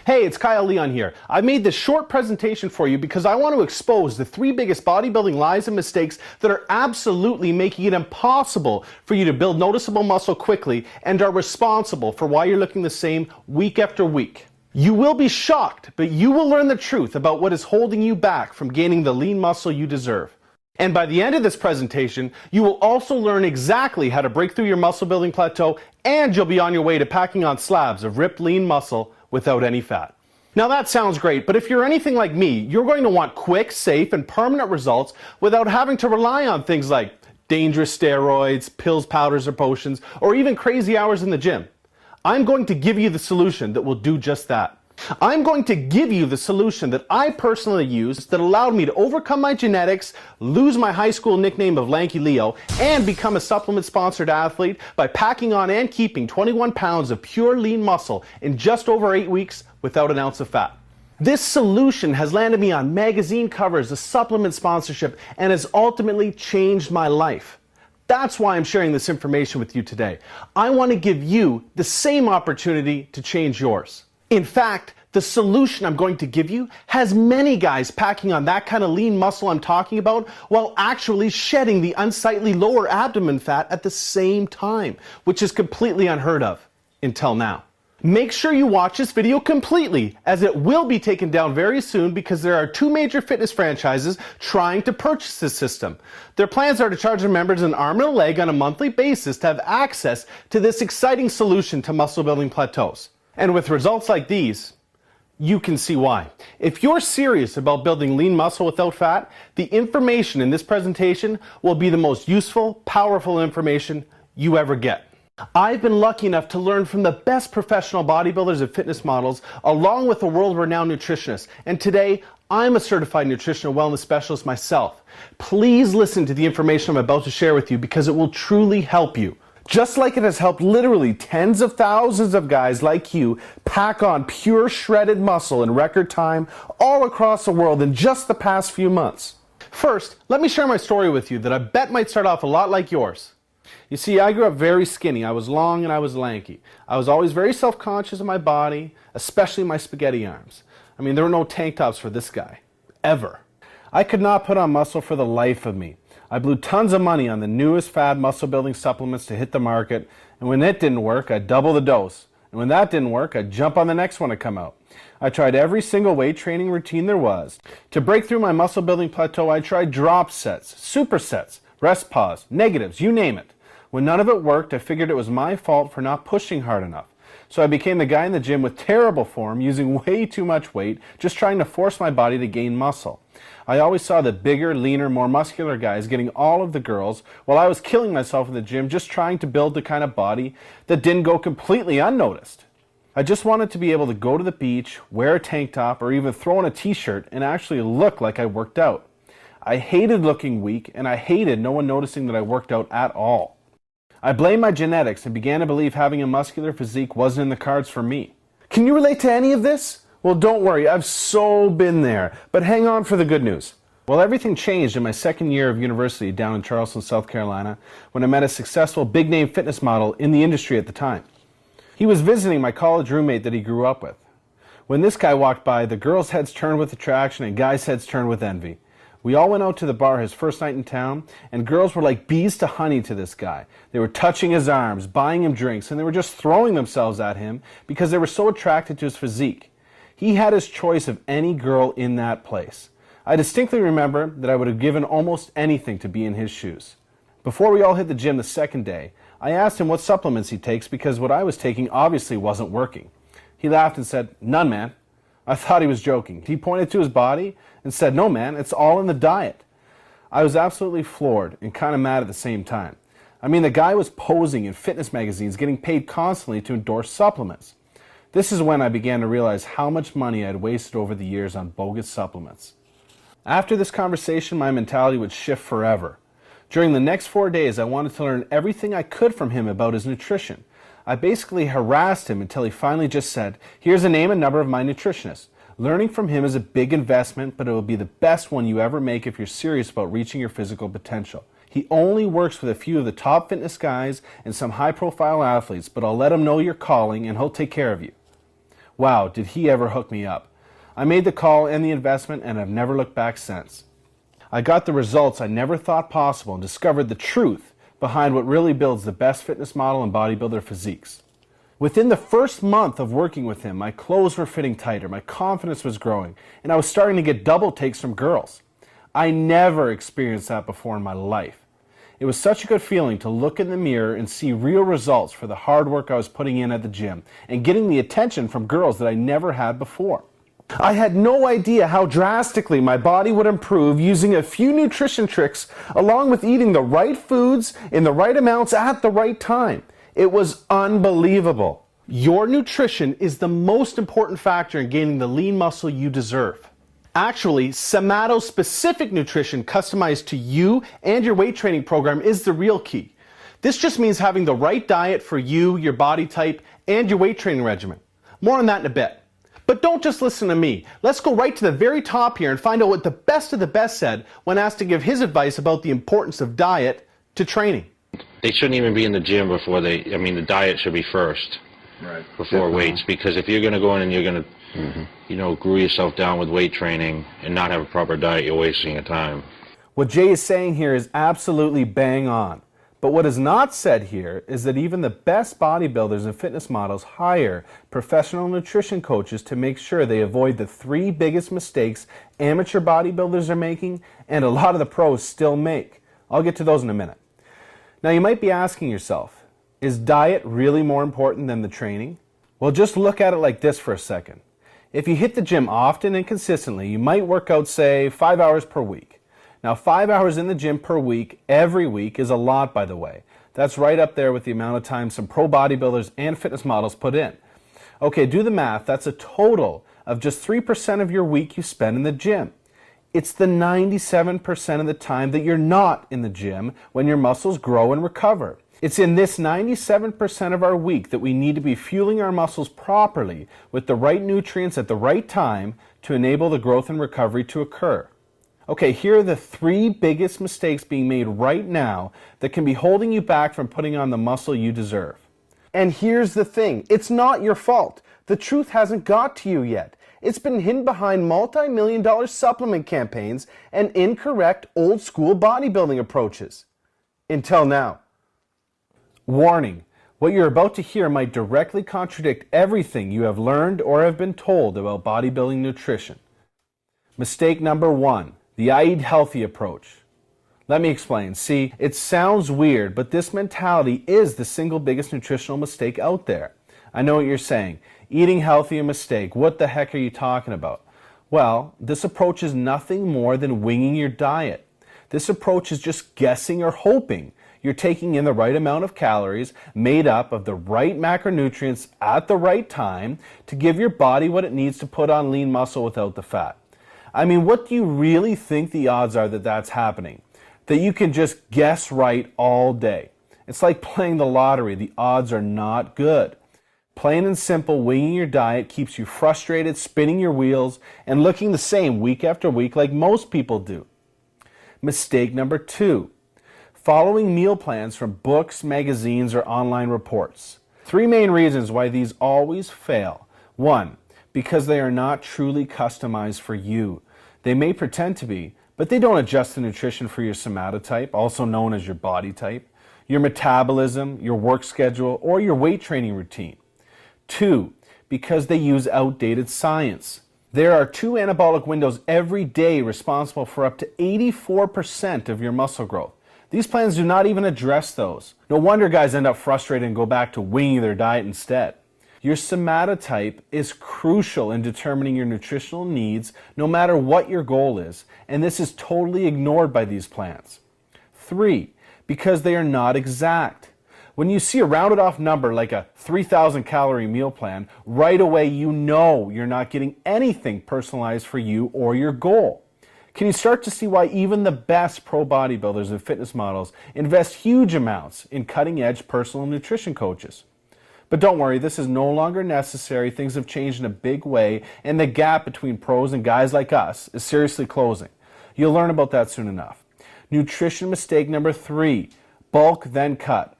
Hey, it's Kyle Leon here. I made this short presentation for you because I want to expose the 3 biggest bodybuilding lies and mistakes that are absolutely making it impossible for you to build noticeable muscle quickly and are responsible for why you're looking the same week after week. You will be shocked, but you will learn the truth about what is holding you back from gaining the lean muscle you deserve. And by the end of this presentation, you will also learn exactly how to break through your muscle building plateau, and you'll be on your way to packing on slabs of ripped lean muscle without any fat. Now that sounds great, but if you're anything like me, you're going to want quick, safe, and permanent results without having to rely on things like dangerous steroids, pills, powders, or potions, or even crazy hours in the gym. I'm going to give you the solution that will do just that. I'm going to give you the solution that I personally used that allowed me to overcome my genetics, lose my high school nickname of Lanky Leo, and become a supplement-sponsored athlete by packing on and keeping 21 pounds of pure lean muscle in just over 8 weeks without an ounce of fat. This solution has landed me on magazine covers, a supplement sponsorship, and has ultimately changed my life. That's why I'm sharing this information with you today. I want to give you the same opportunity to change yours. In fact, the solution I'm going to give you has many guys packing on that kind of lean muscle I'm talking about while actually shedding the unsightly lower abdomen fat at the same time, which is completely unheard of until now. Make sure you watch this video completely, as it will be taken down very soon because there are 2 major fitness franchises trying to purchase this system. Their plans are to charge their members an arm and a leg on a monthly basis to have access to this exciting solution to muscle building plateaus. And with results like these, you can see why. If you're serious about building lean muscle without fat, the information in this presentation will be the most useful, powerful information you ever get. I've been lucky enough to learn from the best professional bodybuilders and fitness models, along with a world-renowned nutritionist. And today, I'm a certified nutritional wellness specialist myself. Please listen to the information I'm about to share with you because it will truly help you. Just like it has helped literally tens of thousands of guys like you pack on pure shredded muscle in record time all across the world in just the past few months. First, let me share my story with you that I bet might start off a lot like yours. You see, I grew up very skinny. I was long and I was lanky. I was always very self-conscious of my body, especially my spaghetti arms. I mean, there were no tank tops for this guy. Ever. I could not put on muscle for the life of me. I blew tons of money on the newest fad muscle building supplements to hit the market, and when it didn't work, I'd double the dose. And when that didn't work, I'd jump on the next one to come out. I tried every single weight training routine there was. To break through my muscle building plateau, I tried drop sets, supersets, rest pause, negatives, you name it. When none of it worked, I figured it was my fault for not pushing hard enough. So I became the guy in the gym with terrible form, using way too much weight, just trying to force my body to gain muscle. I always saw the bigger, leaner, more muscular guys getting all of the girls, while I was killing myself in the gym just trying to build the kind of body that didn't go completely unnoticed. I just wanted to be able to go to the beach, wear a tank top, or even throw on a t-shirt and actually look like I worked out. I hated looking weak, and I hated no one noticing that I worked out at all. I blamed my genetics and began to believe having a muscular physique wasn't in the cards for me. Can you relate to any of this? Well, don't worry, I've so been there, but hang on for the good news. Well, everything changed in my second year of university down in Charleston, South Carolina, when I met a successful big-name fitness model in the industry at the time. He was visiting my college roommate that he grew up with. When this guy walked by, the girls' heads turned with attraction and guys' heads turned with envy. We all went out to the bar his first night in town, and girls were like bees to honey to this guy. They were touching his arms, buying him drinks, and they were just throwing themselves at him because they were so attracted to his physique. He had his choice of any girl in that place. I distinctly remember that I would have given almost anything to be in his shoes. Before we all hit the gym the second day, I asked him what supplements he takes because what I was taking obviously wasn't working. He laughed and said, "None, man." I thought he was joking. He pointed to his body and said, "No, man, it's all in the diet." I was absolutely floored and kind of mad at the same time. I mean, the guy was posing in fitness magazines, getting paid constantly to endorse supplements. This is when I began to realize how much money I had wasted over the years on bogus supplements. After this conversation, my mentality would shift forever. During the next 4 days, I wanted to learn everything I could from him about his nutrition. I basically harassed him until he finally just said, "Here's a name and number of my nutritionist. Learning from him is a big investment, but it will be the best one you ever make if you're serious about reaching your physical potential. He only works with a few of the top fitness guys and some high-profile athletes, but I'll let him know you're calling and he'll take care of you." Wow, did he ever hook me up. I made the call and the investment and have never looked back since. I got the results I never thought possible and discovered the truth behind what really builds the best fitness model and bodybuilder physiques. Within the first month of working with him, my clothes were fitting tighter, my confidence was growing, and I was starting to get double takes from girls. I never experienced that before in my life. It was such a good feeling to look in the mirror and see real results for the hard work I was putting in at the gym and getting the attention from girls that I never had before. I had no idea how drastically my body would improve using a few nutrition tricks along with eating the right foods in the right amounts at the right time. It was unbelievable. Your nutrition is the most important factor in gaining the lean muscle you deserve. Actually, somato-specific nutrition customized to you and your weight training program is the real key. This just means having the right diet for you, your body type, and your weight training regimen. More on that in a bit. But don't just listen to me. Let's go right to the very top here and find out what the best of the best said when asked to give his advice about the importance of diet to training. They shouldn't even be in the gym before the diet should be first, right, before weights, because if you're going to go in and you're going to, glue yourself down with weight training and not have a proper diet, you're wasting your time. What Jay is saying here is absolutely bang on. But what is not said here is that even the best bodybuilders and fitness models hire professional nutrition coaches to make sure they avoid the 3 biggest mistakes amateur bodybuilders are making and a lot of the pros still make. I'll get to those in a minute. Now you might be asking yourself, is diet really more important than the training? Well, just look at it like this for a second. If you hit the gym often and consistently, you might work out, say, 5 hours per week. Now, 5 hours in the gym per week, every week, is a lot, by the way. That's right up there with the amount of time some pro bodybuilders and fitness models put in. Okay, do the math. That's a total of just 3% of your week you spend in the gym. It's the 97% of the time that you're not in the gym when your muscles grow and recover. It's in this 97% of our week that we need to be fueling our muscles properly with the right nutrients at the right time to enable the growth and recovery to occur. Okay, here are the 3 biggest mistakes being made right now that can be holding you back from putting on the muscle you deserve. And here's the thing, it's not your fault. The truth hasn't got to you yet. It's been hidden behind multi-million-dollar supplement campaigns and incorrect old-school bodybuilding approaches. Until now. Warning, what you're about to hear might directly contradict everything you have learned or have been told about bodybuilding nutrition. Mistake number 1. The I eat healthy approach. Let me explain. See, it sounds weird, but this mentality is the single biggest nutritional mistake out there. I know what you're saying. Eating healthy a mistake. What the heck are you talking about? Well, this approach is nothing more than winging your diet. This approach is just guessing or hoping you're taking in the right amount of calories made up of the right macronutrients at the right time to give your body what it needs to put on lean muscle without the fat. I mean, what do you really think the odds are that that's happening? That you can just guess right all day? It's like playing the lottery. The odds are not good. Plain and simple, winging your diet keeps you frustrated, spinning your wheels, and looking the same week after week like most people do. Mistake number 2. Following meal plans from books, magazines, or online reports. 3 main reasons why these always fail. 1. Because they are not truly customized for you. They may pretend to be, but they don't adjust the nutrition for your somatotype, also known as your body type, your metabolism, your work schedule, or your weight training routine. 2. Because they use outdated science. There are 2 anabolic windows every day responsible for up to 84% of your muscle growth. These plans do not even address those. No wonder guys end up frustrated and go back to winging their diet instead. Your somatotype is crucial in determining your nutritional needs no matter what your goal is, and this is totally ignored by these plans. 3. Because they are not exact. When you see a rounded off number like a 3,000 calorie meal plan, right away you know you're not getting anything personalized for you or your goal. Can you start to see why even the best pro bodybuilders and fitness models invest huge amounts in cutting-edge personal nutrition coaches? But don't worry, this is no longer necessary. Things have changed in a big way, and the gap between pros and guys like us is seriously closing. You'll learn about that soon enough. Nutrition mistake number 3, bulk then cut.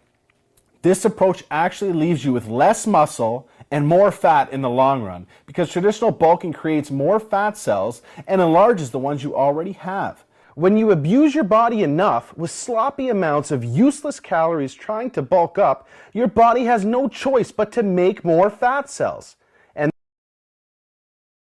This approach actually leaves you with less muscle and more fat in the long run, because traditional bulking creates more fat cells and enlarges the ones you already have. When you abuse your body enough with sloppy amounts of useless calories trying to bulk up, your body has no choice but to make more fat cells.